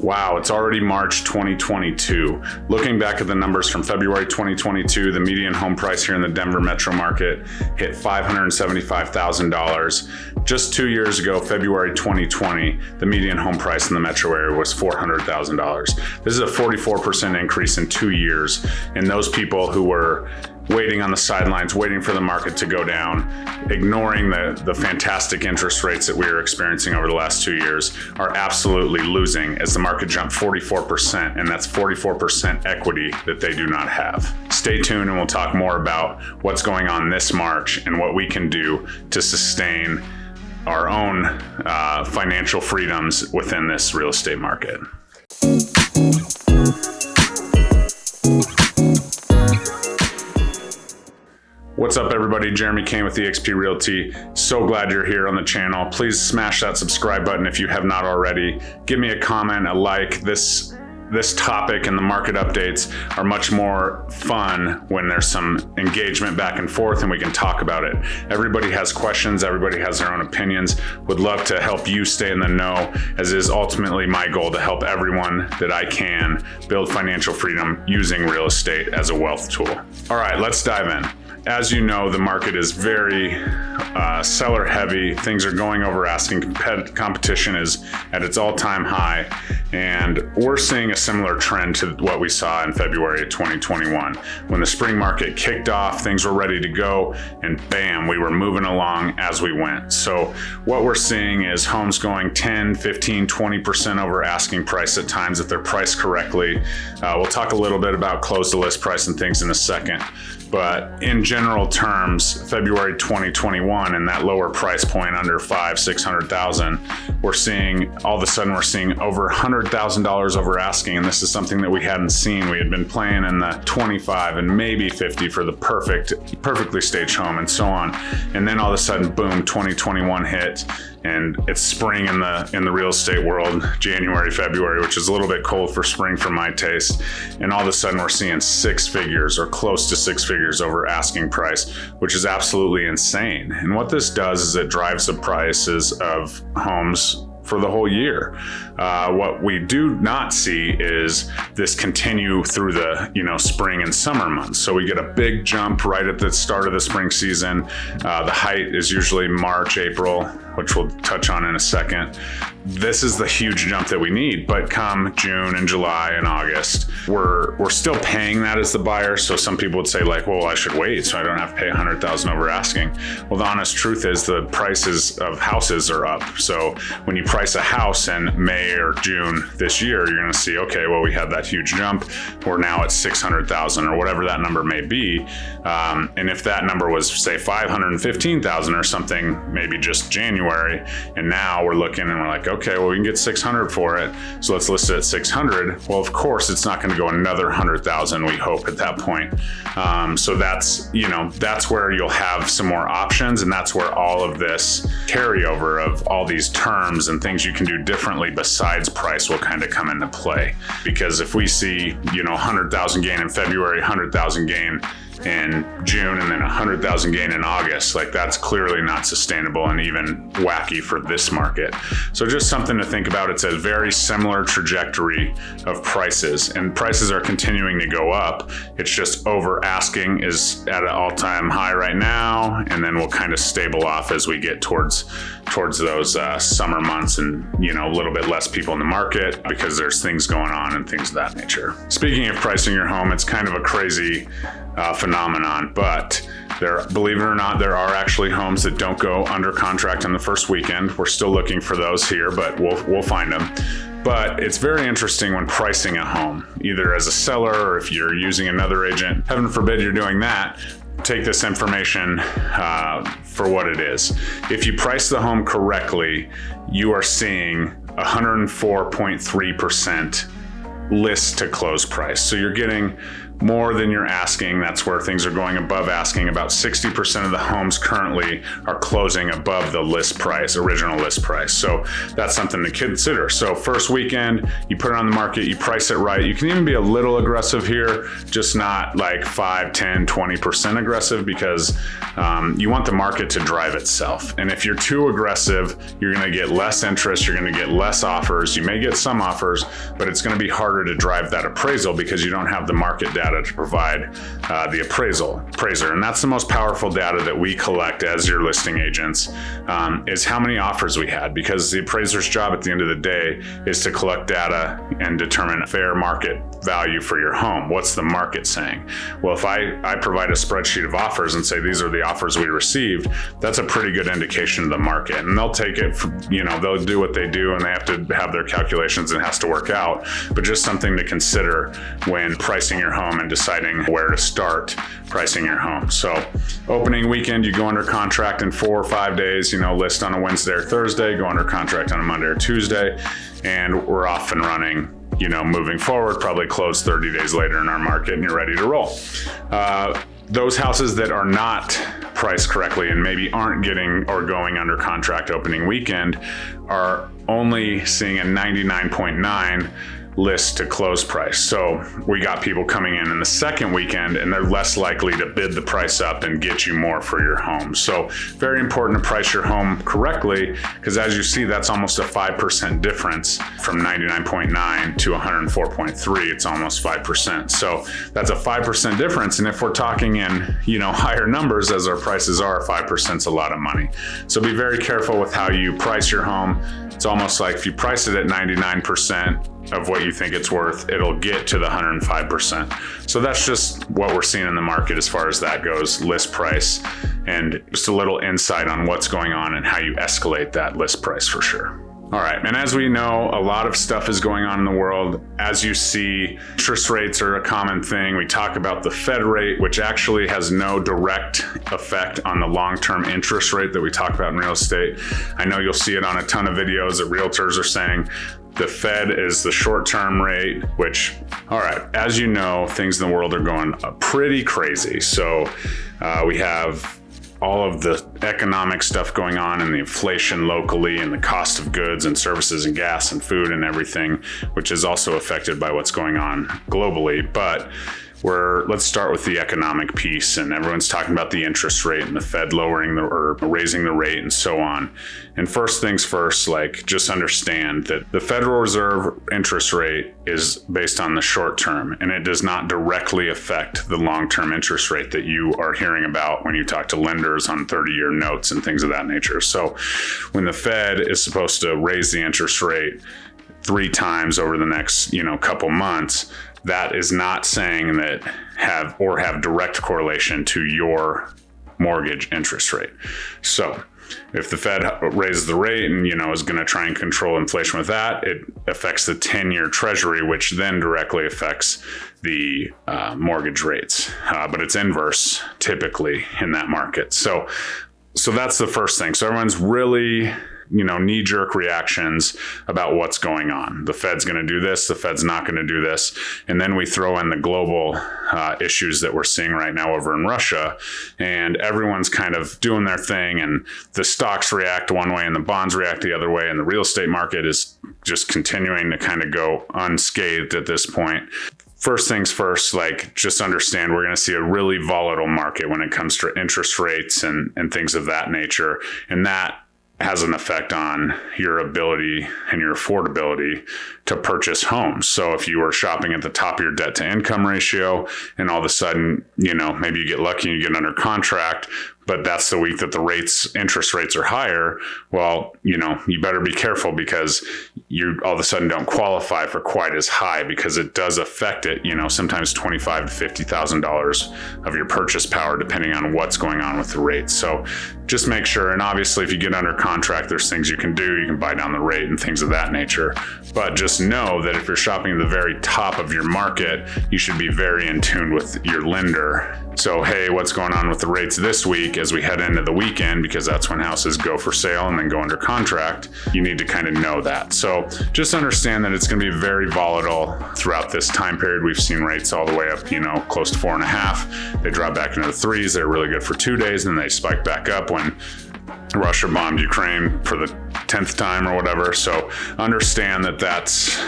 Wow, it's already March 2022. Looking back at the numbers from February 2022, the median home price here in the Denver metro market hit $575,000. Just 2 years ago, February 2020, the median home price in the metro area was $400,000. This is a 44% increase in 2 years. And those people who were waiting on the sidelines, waiting for the market to go down, ignoring the fantastic interest rates that we are experiencing over the last 2 years, are absolutely losing as the market jumped 44%, and that's 44% equity that they do not have. Stay tuned and we'll talk more about what's going on this March and what we can do to sustain our own financial freedoms within this real estate market. What's up, everybody? Jeremy Kane with eXp Realty. So glad you're here on the channel. Please smash that subscribe button if you have not already. Give me a comment, a like. This topic and the market updates are much more fun when there's some engagement back and forth and we can talk about it. Everybody has questions. Everybody has their own opinions. Would love to help you stay in the know, as is ultimately my goal to help everyone that I can build financial freedom using real estate as a wealth tool. All right, let's dive in. As you know, the market is very seller heavy. Things are going over asking. Competition is at its all-time high. And we're seeing a similar trend to what we saw in February of 2021. When the spring market kicked off, things were ready to go, and bam, we were moving along as we went. So what we're seeing is homes going 10, 15, 20% over asking price at times if they're priced correctly. We'll talk a little bit about close to list price and things in a second. But in general terms, February 2021 and that lower price point under $600,000, we're seeing all of a sudden over $100,000 over asking, and this is something that we hadn't seen. We had been playing in the 25 and maybe 50 for the perfectly staged home and so on. And then all of a sudden, boom, 2021 hit. And it's spring in the real estate world, January, February, which is a little bit cold for spring for my taste. And all of a sudden we're seeing 6 figures or close to 6 figures over asking price, which is absolutely insane. And what this does is it drives the prices of homes for the whole year. What we do not see is this continue through the spring and summer months. So we get a big jump right at the start of the spring season. The height is usually March, April, which we'll touch on in a second. This is the huge jump that we need, but come June and July and August, we're still paying that as the buyer. So some people would say like, well, I should wait so I don't have to pay $100,000 over asking. Well, the honest truth is the prices of houses are up. So when you price a house in May or June this year, you're going to see, okay, well, we had that huge jump. We're now at 600,000 or whatever that number may be. And if that number was say 515,000 or something, maybe just January, and now we're looking and we're like, okay, well, we can get 600 for it. So let's list it at 600. Well, of course, it's not going to go another 100,000, we hope, at that point. So that's where you'll have some more options. And that's where all of this carryover of all these terms and things you can do differently besides price will kind of come into play. Because if we see, 100,000 gain in February, 100,000 gain in June, and then 100,000 gain in August, like that's clearly not sustainable and even wacky for this market. So just something to think about. It's a very similar trajectory of prices, and prices are continuing to go up. It's just over asking is at an all-time high right now, and then we'll kind of stable off as we get towards those summer months and a little bit less people in the market because there's things going on and things of that nature. Speaking of pricing your home, it's kind of a crazy phenomenon, but believe it or not, there are actually homes that don't go under contract on the first weekend. We're still looking for those here, but we'll find them. But it's very interesting when pricing a home, either as a seller or if you're using another agent. Heaven forbid you're doing that. Take this information for what it is. If you price the home correctly, you are seeing 104.3% list to close price. So you're getting more than you're asking. That's where things are going above asking. About 60% of the homes currently are closing above the list price, original list price. So that's something to consider. So first weekend, you put it on the market, you price it right. You can even be a little aggressive here, just not like 5, 10, 20% aggressive, because you want the market to drive itself. And if you're too aggressive, you're gonna get less interest, you're gonna get less offers. You may get some offers, but it's gonna be harder to drive that appraisal because you don't have the market data to provide the appraiser. And that's the most powerful data that we collect as your listing agents, is how many offers we had, because the appraiser's job at the end of the day is to collect data and determine a fair market value for your home. What's the market saying? Well, if I provide a spreadsheet of offers and say these are the offers we received, that's a pretty good indication of the market. And they'll take it, they'll do what they do, and they have to have their calculations and it has to work out. But just something to consider when pricing your home and deciding where to start pricing your home. So opening weekend, you go under contract in 4 or 5 days, list on a Wednesday or Thursday, go under contract on a Monday or Tuesday, and we're off and running. Moving forward, probably close 30 days later in our market, and you're ready to roll. Those houses that are not priced correctly and maybe aren't getting or going under contract opening weekend are only seeing a 99.9 list to close price. So we got people coming in the second weekend, and they're less likely to bid the price up and get you more for your home. So very important to price your home correctly, because as you see, that's almost a 5% difference from 99.9 to 104.3. It's almost 5%. So that's a 5% difference. And if we're talking in, higher numbers as our prices are, 5% is a lot of money. So be very careful with how you price your home. It's almost like if you price it at 99% of what you think it's worth, it'll get to the 105%. So that's just what we're seeing in the market as far as that goes, list price, and just a little insight on what's going on and how you escalate that list price for sure. All right, and as we know, a lot of stuff is going on in the world. As you see, interest rates are a common thing. We talk about the Fed rate, which actually has no direct effect on the long-term interest rate that we talk about in real estate. I know you'll see it on a ton of videos that realtors are saying the Fed is the short-term rate, which, all right, as you know, things in the world are going pretty crazy. So we have all of the economic stuff going on and the inflation locally and the cost of goods and services and gas and food and everything, which is also affected by what's going on globally. But let's start with the economic piece, and everyone's talking about the interest rate and the Fed lowering or raising the rate and so on. And first things first, just understand that the Federal Reserve interest rate is based on the short term, and it does not directly affect the long-term interest rate that you are hearing about when you talk to lenders on 30-year notes and things of that nature. So when the Fed is supposed to raise the interest rate 3 times over the next, couple months, that is not saying that have direct correlation to your mortgage interest rate. So if the Fed raises the rate and, is going to try and control inflation with that, it affects the 10-year treasury, which then directly affects the mortgage rates. But it's inverse typically in that market. So that's the first thing. So everyone's really knee-jerk reactions about what's going on. The Fed's going to do this, the Fed's not going to do this. And then we throw in the global issues that we're seeing right now over in Russia, and everyone's kind of doing their thing, and the stocks react one way and the bonds react the other way, and the real estate market is just continuing to kind of go unscathed at this point. First things first, just understand we're going to see a really volatile market when it comes to interest rates and things of that nature. And that has an effect on your ability and your affordability to purchase homes. So if you were shopping at the top of your debt to income ratio and all of a sudden, maybe you get lucky and you get under contract, but that's the week that the interest rates are higher, well, you better be careful, because you all of a sudden don't qualify for quite as high, because it does affect it, sometimes $25,000 to $50,000 of your purchase power, depending on what's going on with the rates. So just make sure, and obviously if you get under contract, there's things you can do. You can buy down the rate and things of that nature. But just know that if you're shopping at the very top of your market, you should be very in tune with your lender So, hey, what's going on with the rates this week as we head into the weekend, because that's when houses go for sale and then go under contract. You need to kind of know that. So just understand that it's going to be very volatile throughout this time period. We've seen rates all the way up, close to 4.5. They drop back into the 3s. They're really good for 2 days, and then they spike back up when Russia bombed Ukraine for the 10th time or whatever. So understand that that's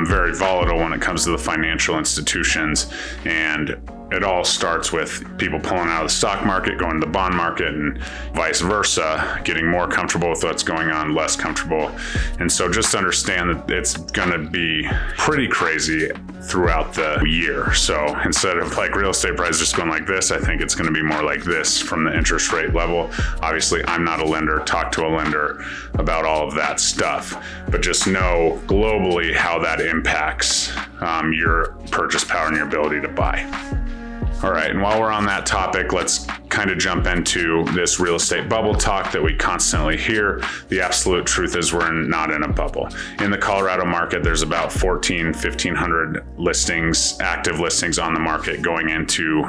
very volatile when it comes to the financial institutions, and it all starts with people pulling out of the stock market, going to the bond market, and vice versa, getting more comfortable with what's going on, less comfortable. And so just understand that it's going to be pretty crazy throughout the year. So instead of like real estate prices just going like this, I think it's going to be more like this from the interest rate level. Obviously, I'm not a lender. Talk to a lender about all of that stuff, but just know globally how that impacts your purchase power and your ability to buy. All right, and while we're on that topic, let's kind of jump into this real estate bubble talk that we constantly hear. The absolute truth is we're not in a bubble. In the Colorado market, there's about 1,500 listings, active listings on the market going into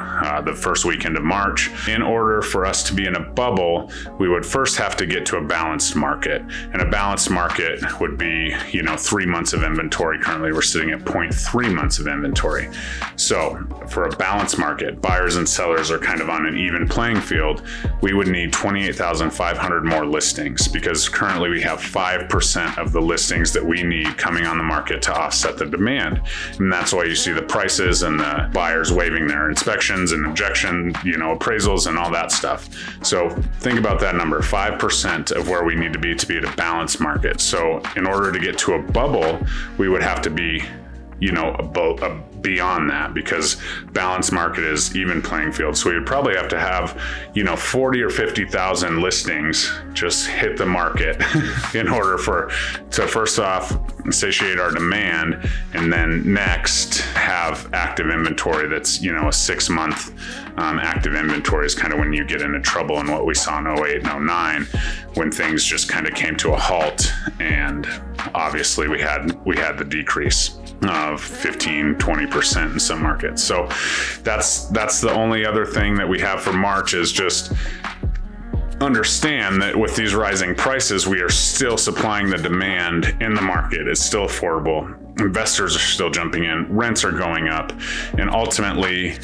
the first weekend of March. In order for us to be in a bubble, we would first have to get to a balanced market. And a balanced market would be, 3 months of inventory. Currently, we're sitting at 0.3 months of inventory. So for a balanced market, buyers and sellers are kind of on an even playing field. We would need 28,500 more listings, because currently we have 5% of the listings that we need coming on the market to offset the demand. And that's why you see the prices and the buyers waiving their inspections and objection, appraisals and all that stuff. So think about that number, 5% of where we need to be at a balanced market. So in order to get to a bubble, we would have to be beyond that, because balanced market is even playing field. So we would probably have to have, 40 or 50,000 listings just hit the market in order to first off satiate our demand, and then next have active inventory that's, a 6 month active inventory is kind of when you get into trouble, and what we saw in 08 and 09 when things just kind of came to a halt. And obviously we had the decrease of 15-20% in some markets. So that's the only other thing that we have for March, is just understand that with these rising prices, we are still supplying the demand in the market. It's still affordable. Investors are still jumping in, rents are going up, and ultimately,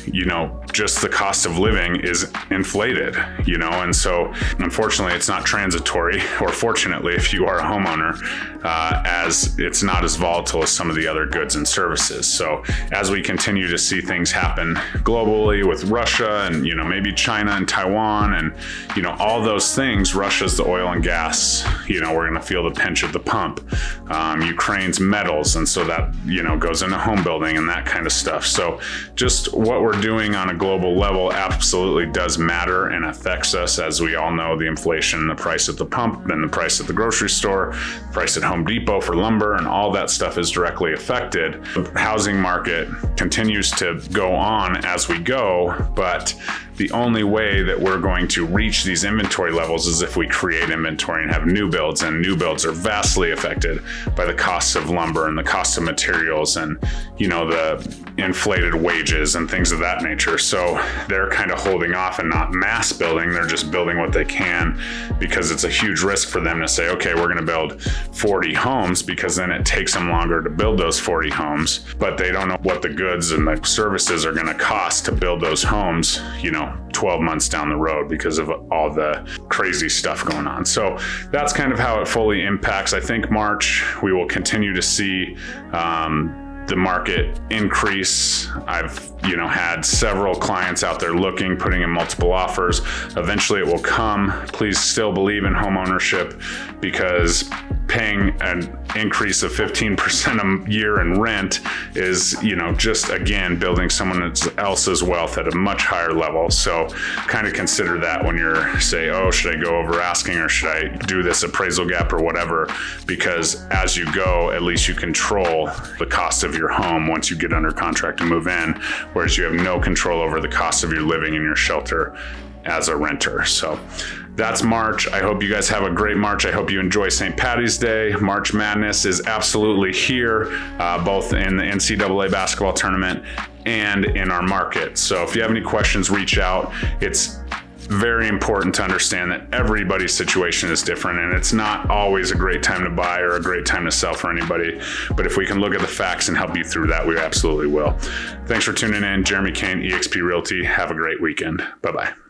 just the cost of living is inflated, and so unfortunately it's not transitory, or fortunately if you are a homeowner, as it's not as volatile as some of the other goods and services. So as we continue to see things happen globally with Russia and, maybe China and Taiwan and, all those things, Russia's the oil and gas, we're going to feel the pinch at the pump, Ukraine's metals, and so that, goes into home building and that kind of stuff. So just what we're doing on a global level absolutely does matter and affects us. As we all know, the inflation, the price at the pump, and the price at the grocery store, price at Home Depot for lumber, and all that stuff is directly affected. The housing market continues to go on as we go, but the only way that we're going to reach these inventory levels is if we create inventory and have new builds, and new builds are vastly affected by the costs of lumber and the cost of materials and, the inflated wages and things of that nature. So they're kind of holding off and not mass building. They're just building what they can, because it's a huge risk for them to say, okay, we're going to build 40 homes, because then it takes them longer to build those 40 homes, but they don't know what the goods and the services are going to cost to build those homes, 12 months down the road, because of all the crazy stuff going on. So that's kind of how it fully impacts. I think March, we will continue to see the market increase. I've had several clients out there looking, putting in multiple offers. Eventually it will come. Please still believe in home ownership, because paying an increase of 15% a year in rent is, just again, building someone else's wealth at a much higher level. So kind of consider that when you're say, oh, should I go over asking, or should I do this appraisal gap or whatever? Because as you go, at least you control the cost of your home once you get under contract to move in, whereas you have no control over the cost of your living and your shelter as a renter. So that's March. I hope you guys have a great March. I hope you enjoy St. Patty's Day. March Madness is absolutely here, both in the NCAA basketball tournament and in our market. So if you have any questions, reach out. It's very important to understand that everybody's situation is different, and it's not always a great time to buy or a great time to sell for anybody. But if we can look at the facts and help you through that, we absolutely will. Thanks for tuning in. Jeremy Kane, eXp Realty. Have a great weekend. Bye-bye.